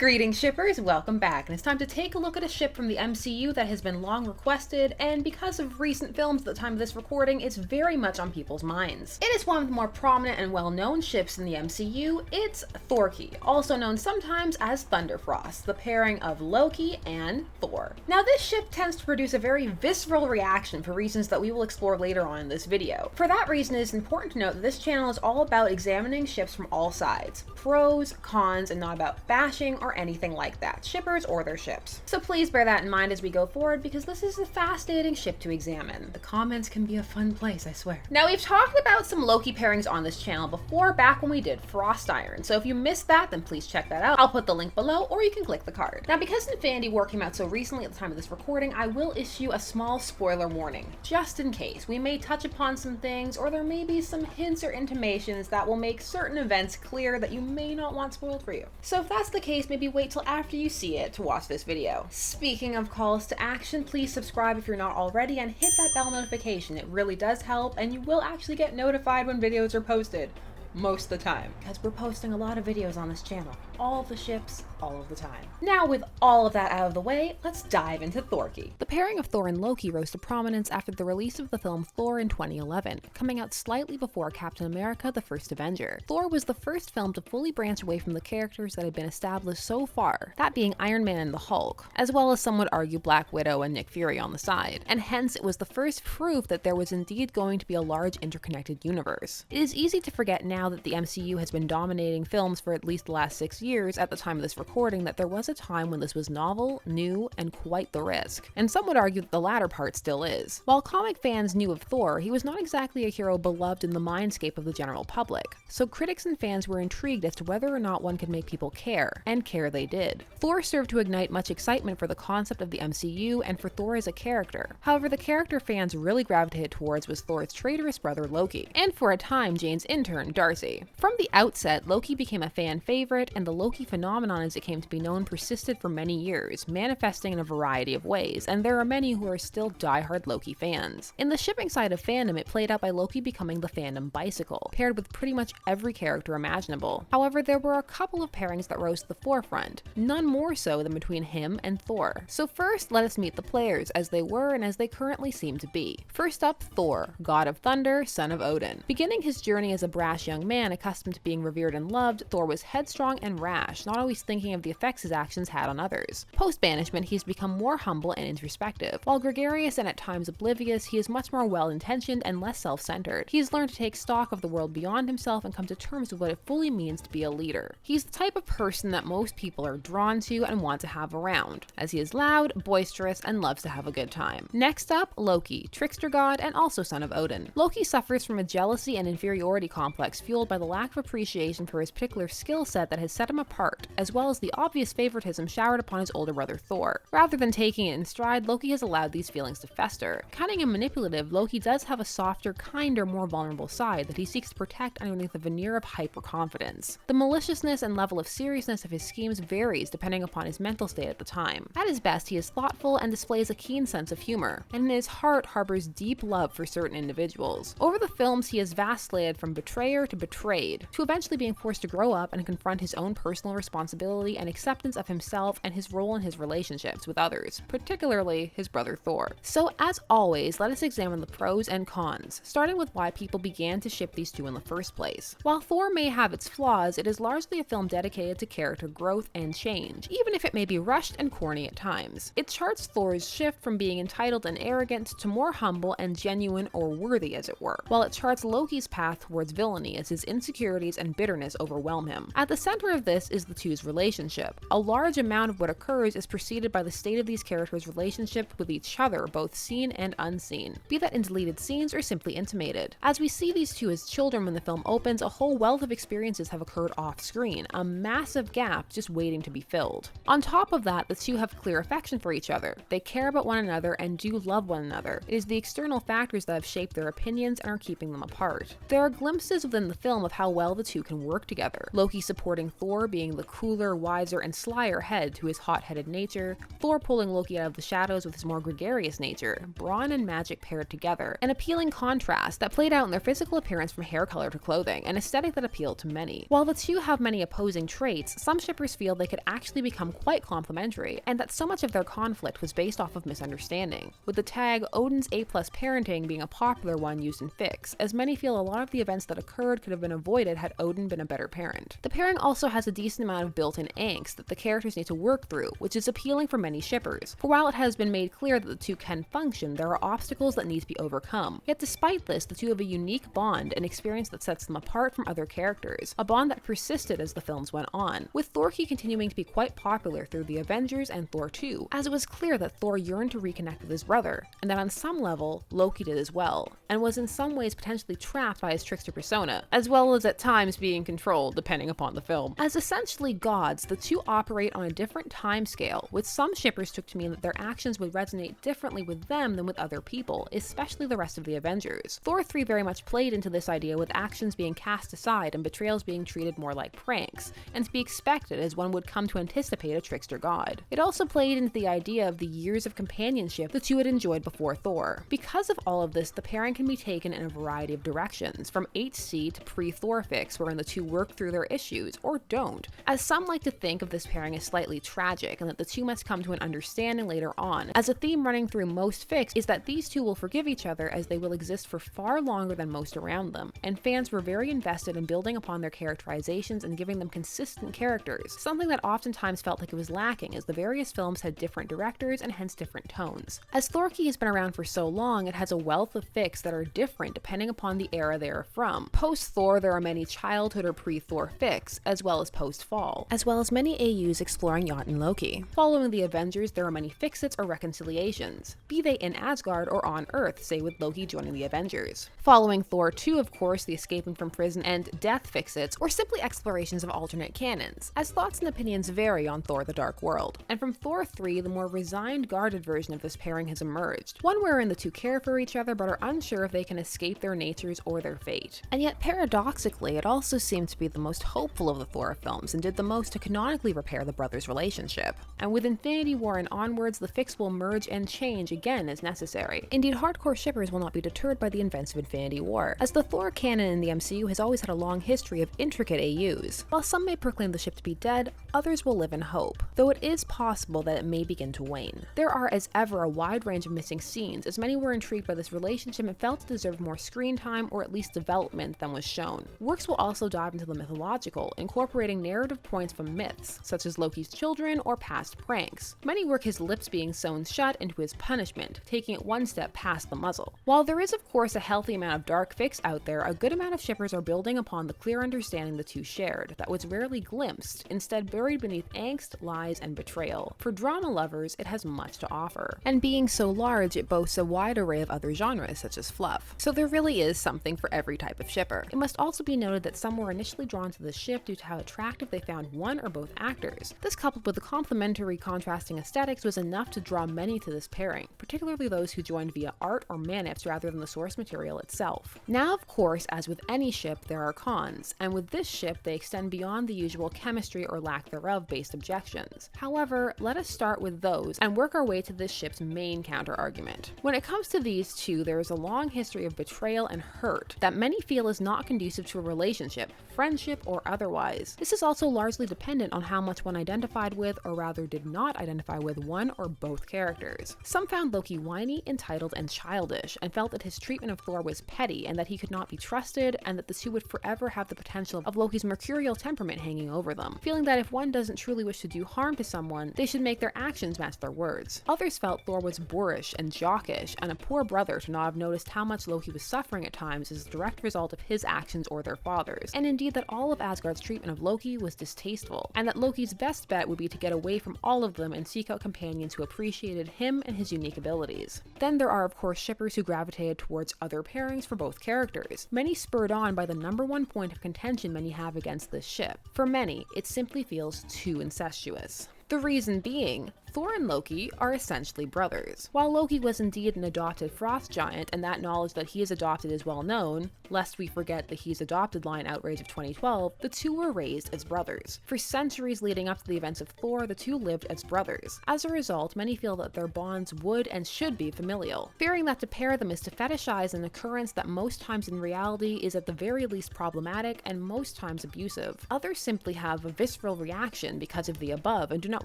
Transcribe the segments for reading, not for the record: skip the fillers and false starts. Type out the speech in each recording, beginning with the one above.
Greetings shippers, welcome back, and it's time to take a look at a ship from the MCU that has been long requested, and because of recent films at the time of this recording, it's very much on people's minds. It is one of the more prominent and well-known ships in the MCU. It's Thorki, also known sometimes as Thunderfrost, the pairing of Loki and Thor. Now this ship tends to produce a very visceral reaction for reasons that we will explore later on in this video. For that reason, it is important to note that this channel is all about examining ships from all sides, pros, cons, and not about bashing or anything like that, shippers or their ships. So please bear that in mind as we go forward, because this is a fascinating ship to examine. The comments can be a fun place, I swear. Now we've talked about some Loki pairings on this channel before, back when we did FrostIron, so if you missed that, then please check that out. I'll put the link below, or you can click the card. Now because Infinity War came out so recently at the time of this recording, I will issue a small spoiler warning, just in case. We may touch upon some things, or there may be some hints or intimations that will make certain events clear that you may not want spoiled for you. So if that's the case, maybe wait till after you see it to watch this video. Speaking of calls to action, please subscribe if you're not already and hit that bell notification. It really does help, and you will actually get notified when videos are posted. Most of the time, because we're posting a lot of videos on this channel. All of the ships, all of the time. Now with all of that out of the way, let's dive into Thorki. The pairing of Thor and Loki rose to prominence after the release of the film Thor in 2011, coming out slightly before Captain America: The First Avenger. Thor was the first film to fully branch away from the characters that had been established so far, that being Iron Man and the Hulk, as well as some would argue Black Widow and Nick Fury on the side, and hence it was the first proof that there was indeed going to be a large interconnected universe. It is easy to forget now that the MCU has been dominating films for at least the last 6 years at the time of this recording that there was a time when this was novel, new, and quite the risk. And some would argue that the latter part still is. While comic fans knew of Thor, he was not exactly a hero beloved in the mindscape of the general public, so critics and fans were intrigued as to whether or not one could make people care, and care they did. Thor served to ignite much excitement for the concept of the MCU and for Thor as a character. However, the character fans really gravitated towards was Thor's traitorous brother Loki, and for a time Jane's intern Darcy. From the outset, Loki became a fan favorite, and the Loki phenomenon as it came to be known persisted for many years, manifesting in a variety of ways, and there are many who are still diehard Loki fans. In the shipping side of fandom, it played out by Loki becoming the fandom bicycle, paired with pretty much every character imaginable. However, there were a couple of pairings that rose to the forefront, none more so than between him and Thor. So first, let us meet the players as they were and as they currently seem to be. First up, Thor, god of thunder, son of Odin. Beginning his journey as a brash young man accustomed to being revered and loved, Thor was headstrong and rash, not always thinking of the effects his actions had on others. Post-banishment, he's become more humble and introspective. While gregarious and at times oblivious, he is much more well-intentioned and less self-centered. He's learned to take stock of the world beyond himself and come to terms with what it fully means to be a leader. He's the type of person that most people are drawn to and want to have around, as he is loud, boisterous, and loves to have a good time. Next up, Loki, trickster god and also son of Odin. Loki suffers from a jealousy and inferiority complex fueled by the lack of appreciation for his particular skill set that has set him apart, as well as the obvious favoritism showered upon his older brother Thor. Rather than taking it in stride, Loki has allowed these feelings to fester. Cunning and manipulative, Loki does have a softer, kinder, more vulnerable side that he seeks to protect underneath a veneer of hyper-confidence. The maliciousness and level of seriousness of his schemes varies depending upon his mental state at the time. At his best, he is thoughtful and displays a keen sense of humor, and in his heart harbors deep love for certain individuals. Over the films, he has vacillated from betrayer to betrayed, to eventually being forced to grow up and confront his own personal responsibility and acceptance of himself and his role in his relationships with others, particularly his brother Thor. So as always, let us examine the pros and cons, starting with why people began to ship these two in the first place. While Thor may have its flaws, it is largely a film dedicated to character growth and change, even if it may be rushed and corny at times. It charts Thor's shift from being entitled and arrogant to more humble and genuine or worthy, as it were, while it charts Loki's path towards villainy as his insecurities and bitterness overwhelm him. At the center of this is the two's relationship. A large amount of what occurs is preceded by the state of these characters' relationship with each other, both seen and unseen, be that in deleted scenes or simply intimated. As we see these two as children when the film opens, a whole wealth of experiences have occurred off-screen, a massive gap just waiting to be filled. On top of that, the two have clear affection for each other. They care about one another and do love one another. It is the external factors that have shaped their opinions and are keeping them apart. There are glimpses within the film of how well the two can work together. Loki supporting Thor Thor being the cooler, wiser, and slyer head to his hot-headed nature, Thor pulling Loki out of the shadows with his more gregarious nature, brawn and magic paired together, an appealing contrast that played out in their physical appearance from hair color to clothing, an aesthetic that appealed to many. While the two have many opposing traits, some shippers feel they could actually become quite complementary, and that so much of their conflict was based off of misunderstanding, with the tag Odin's A+ parenting being a popular one used in fics, as many feel a lot of the events that occurred could have been avoided had Odin been a better parent. The pairing also has a decent amount of built-in angst that the characters need to work through, which is appealing for many shippers, for while it has been made clear that the two can function, there are obstacles that need to be overcome. Yet despite this, the two have a unique bond, an experience that sets them apart from other characters, a bond that persisted as the films went on, with Thorki continuing to be quite popular through the Avengers and Thor 2, as it was clear that Thor yearned to reconnect with his brother, and that on some level, Loki did as well, and was in some ways potentially trapped by his trickster persona, as well as at times being controlled depending upon the film. As essentially gods, the two operate on a different time scale, which some shippers took to mean that their actions would resonate differently with them than with other people, especially the rest of the Avengers. Thor 3 very much played into this idea, with actions being cast aside and betrayals being treated more like pranks, and to be expected as one would come to anticipate a trickster god. It also played into the idea of the years of companionship the two had enjoyed before Thor. Because of all of this, the pairing can be taken in a variety of directions, from HC to pre-Thor fics, wherein the two work through their issues, or don't, as some like to think of this pairing as slightly tragic, and that the two must come to an understanding later on, as a theme running through most fics is that these two will forgive each other as they will exist for far longer than most around them, and fans were very invested in building upon their characterizations and giving them consistent characters, something that oftentimes felt like it was lacking as the various films had different directors and hence different tones. As Thorki has been around for so long, it has a wealth of fics that are different depending upon the era they are from. Post-Thor, there are many childhood or pre-Thor fics, as well as post-Fall, as well as many AUs exploring Jotun Loki. Following the Avengers, there are many fixits or reconciliations, be they in Asgard or on Earth, say with Loki joining the Avengers. Following Thor 2, of course, the escaping from prison and death fixits, or simply explorations of alternate canons, as thoughts and opinions vary on Thor the Dark World. And from Thor 3, the more resigned, guarded version of this pairing has emerged, one wherein the two care for each other but are unsure if they can escape their natures or their fate. And yet paradoxically, it also seemed to be the most hopeful of the Thor films and did the most to canonically repair the brothers' relationship. And with Infinity War and onwards, the fics will merge and change again as necessary. Indeed, hardcore shippers will not be deterred by the events of Infinity War, as the Thor canon in the MCU has always had a long history of intricate AUs. While some may proclaim the ship to be dead, others will live in hope, though it is possible that it may begin to wane. There are as ever a wide range of missing scenes, as many were intrigued by this relationship and felt it deserved more screen time or at least development than was shown. Works will also dive into the mythological, incorporating narrative points from myths, such as Loki's children or past pranks. Many work his lips being sewn shut into his punishment, taking it one step past the muzzle. While there is of course a healthy amount of dark fics out there, a good amount of shippers are building upon the clear understanding the two shared, that was rarely glimpsed, instead buried beneath angst, lies, and betrayal. For drama lovers, it has much to offer, and being so large, it boasts a wide array of other genres such as fluff. So there really is something for every type of shipper. It must also be noted that some were initially drawn to the ship due to how attractive they found one or both actors. This, coupled with the complementary contrasting aesthetics, was enough to draw many to this pairing, particularly those who joined via art or manips rather than the source material itself. Now, of course, as with any ship, there are cons, and with this ship, they extend beyond the usual chemistry or lack thereof based objections. However, let us start with those and work our way to this ship's main counter-argument. When it comes to these two, there is a long history of betrayal and hurt that many feel is not conducive to a relationship, friendship, or otherwise. This is also largely dependent on how much one identified with, or rather did not identify with, one or both characters. Some found Loki whiny, entitled, and childish, and felt that his treatment of Thor was petty and that he could not be trusted, and that the two would forever have the potential of Loki's mercurial temperament hanging over them, feeling that if one doesn't truly wish to do harm to someone, they should make their actions match their words. Others felt Thor was boorish and jockish, and a poor brother to not have noticed how much Loki was suffering at times as a direct result of his actions or their father's, and indeed that all of Asgard's treatment of Loki was distasteful, and that Loki's best bet would be to get away from all of them and seek out companions who appreciated him and his unique abilities. Then there are of course shippers who gravitated towards other pairings for both characters, many spurred on by the number one point of contention many have against this ship. For many, it simply feels too incestuous. The reason being, Thor and Loki are essentially brothers. While Loki was indeed an adopted frost giant, and that knowledge that he is adopted is well known, lest we forget the He's Adopted line outrage of 2012, the two were raised as brothers. For centuries leading up to the events of Thor, the two lived as brothers. As a result, many feel that their bonds would and should be familial, fearing that to pair them is to fetishize an occurrence that most times in reality is at the very least problematic and most times abusive. Others simply have a visceral reaction because of the above and do not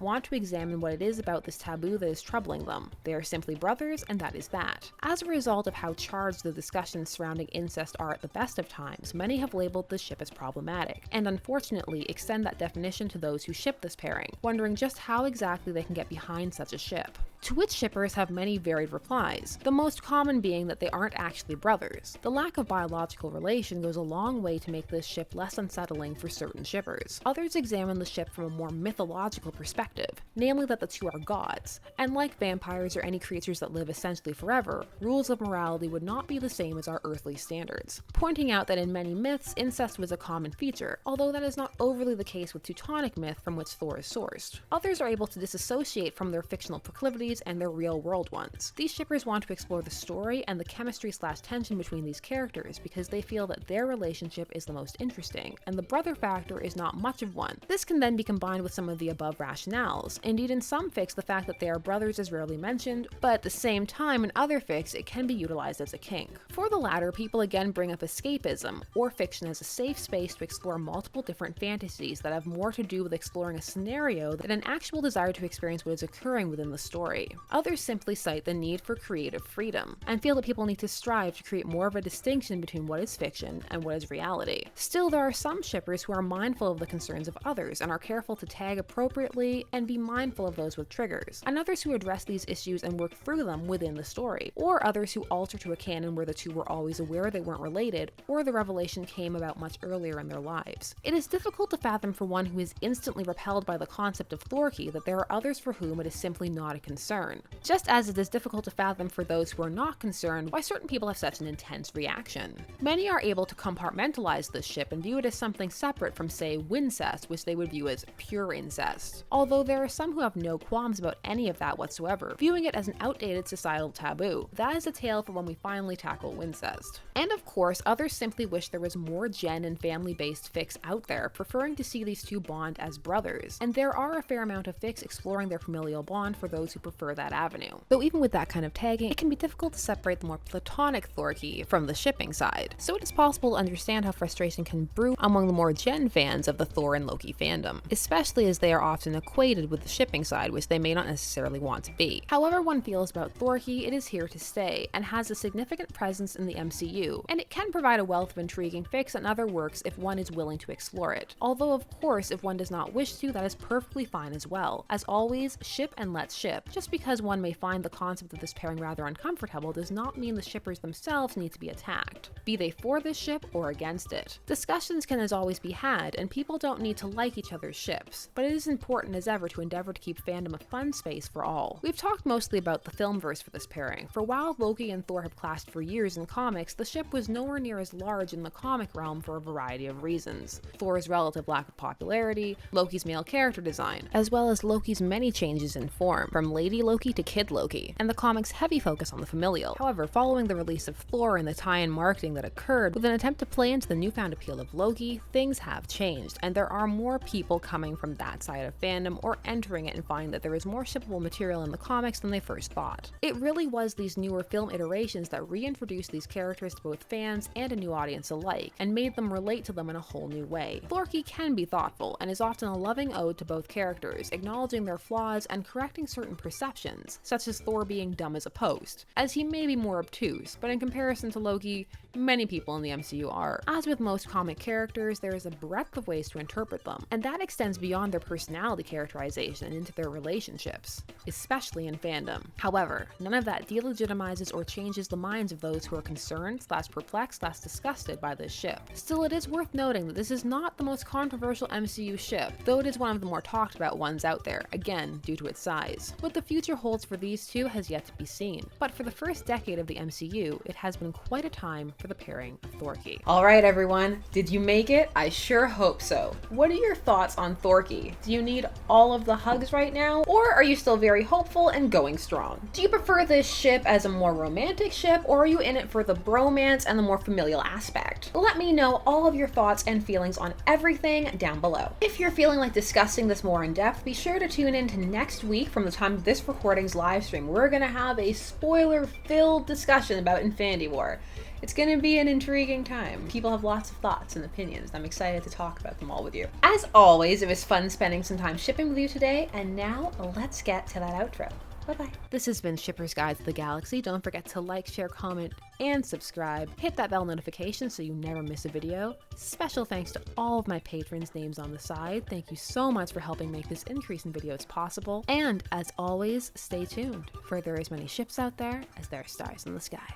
want to examine what it is about this taboo that is troubling them. They are simply brothers, and that is that. As a result of how charged the discussions surrounding incest are at the best of times, many have labeled this ship as problematic, and unfortunately extend that definition to those who ship this pairing, wondering just how exactly they can get behind such a ship. To which shippers have many varied replies, the most common being that they aren't actually brothers. The lack of biological relation goes a long way to make this ship less unsettling for certain shippers. Others examine the ship from a more mythological perspective, namely that the two are gods, and like vampires or any creatures that live essentially forever, rules of morality would not be the same as our earthly standards, pointing out that in many myths, incest was a common feature, although that is not overly the case with Teutonic myth from which Thor is sourced. Others are able to disassociate from their fictional proclivities and their real-world ones. These shippers want to explore the story and the chemistry/tension between these characters because they feel that their relationship is the most interesting, and the brother factor is not much of one. This can then be combined with some of the above rationales. Indeed, in some fics, the fact that they are brothers is rarely mentioned, but at the same time, in other fics, it can be utilized as a kink. For the latter, people again bring up escapism, or fiction as a safe space to explore multiple different fantasies that have more to do with exploring a scenario than an actual desire to experience what is occurring within the story. Others simply cite the need for creative freedom, and feel that people need to strive to create more of a distinction between what is fiction and what is reality. Still, there are some shippers who are mindful of the concerns of others and are careful to tag appropriately and be mindful of those with triggers, and others who address these issues and work through them within the story, or others who alter to a canon where the two were always aware they weren't related, or the revelation came about much earlier in their lives. It is difficult to fathom for one who is instantly repelled by the concept of Thorki that there are others for whom it is simply not a concern, just as it is difficult to fathom for those who are not concerned why certain people have such an intense reaction. Many are able to compartmentalize this ship and view it as something separate from, say, wincest, which they would view as pure incest, although there are some who have no qualms about any of that whatsoever, viewing it as an outdated societal taboo. That is a tale for when we finally tackle wincest. And of course, others simply wish there was more gen and family-based fics out there, preferring to see these two bond as brothers, and there are a fair amount of fics exploring their familial bond for those who prefer that avenue. Though even with that kind of tagging, it can be difficult to separate the more platonic Thorki from the shipping side, so it is possible to understand how frustration can brew among the more gen fans of the Thor and Loki fandom, especially as they are often equated with the shipping side, which they may not necessarily want to be. However one feels about Thorki, it is here to stay, and has a significant presence in the MCU, and it can provide a wealth of intriguing fics and other works if one is willing to explore it. Although of course, if one does not wish to, that is perfectly fine as well. As always, ship and let's ship. Just because one may find the concept of this pairing rather uncomfortable does not mean the shippers themselves need to be attacked, be they for this ship or against it. Discussions can as always be had, and people don't need to like each other's ships, but it is important as ever to endeavor to keep fandom a fun space for all. We've talked mostly about the filmverse for this pairing, for while Loki and Thor have clashed for years in comics, the ship was nowhere near as large in the comic realm for a variety of reasons. Thor's relative lack of popularity, Loki's male character design, as well as Loki's many changes in form, from Lady Loki to Kid Loki, and the comic's heavy focus on the familial. However, following the release of Thor and the tie-in marketing that occurred with an attempt to play into the newfound appeal of Loki, things have changed, and there are more people coming from that side of fandom or entering it and finding that there is more shippable material in the comics than they first thought. It really was these newer film iterations that reintroduced these characters to both fans and a new audience alike, and made them relate to them in a whole new way. Thorki can be thoughtful, and is often a loving ode to both characters, acknowledging their flaws and correcting certain perceptions, such as Thor being dumb as a post, as he may be more obtuse, but in comparison to Loki, many people in the MCU are. As with most comic characters, there is a breadth of ways to interpret them, and that extends beyond their personality characterization into their relationships, especially in fandom. However, none of that delegitimizes or changes the minds of those who are concerned, perplexed, disgusted by this ship. Still, it is worth noting that this is not the most controversial MCU ship, though it is one of the more talked about ones out there, again, due to its size. With the future holds for these two has yet to be seen, but for the first decade of the MCU, it has been quite a time for the pairing of Thorki. Alright everyone, did you make it? I sure hope so. What are your thoughts on Thorki? Do you need all of the hugs right now, or are you still very hopeful and going strong? Do you prefer this ship as a more romantic ship, or are you in it for the bromance and the more familial aspect? Let me know all of your thoughts and feelings on everything down below. If you're feeling like discussing this more in depth, be sure to tune in to next week from the time of this recording's live stream. We're gonna have a spoiler-filled discussion about Infinity War. It's going to be an intriguing time. People have lots of thoughts and opinions. I'm excited to talk about them all with you. As always, it was fun spending some time shipping with you today, and now let's get to that outro. Bye-bye. This has been Shipper's Guide to the Galaxy. Don't forget to like, share, comment, and subscribe. Hit that bell notification so you never miss a video. Special thanks to all of my patrons' names on the side. Thank you so much for helping make this increase in videos possible. And as always, stay tuned, for there are as many ships out there as there are stars in the sky.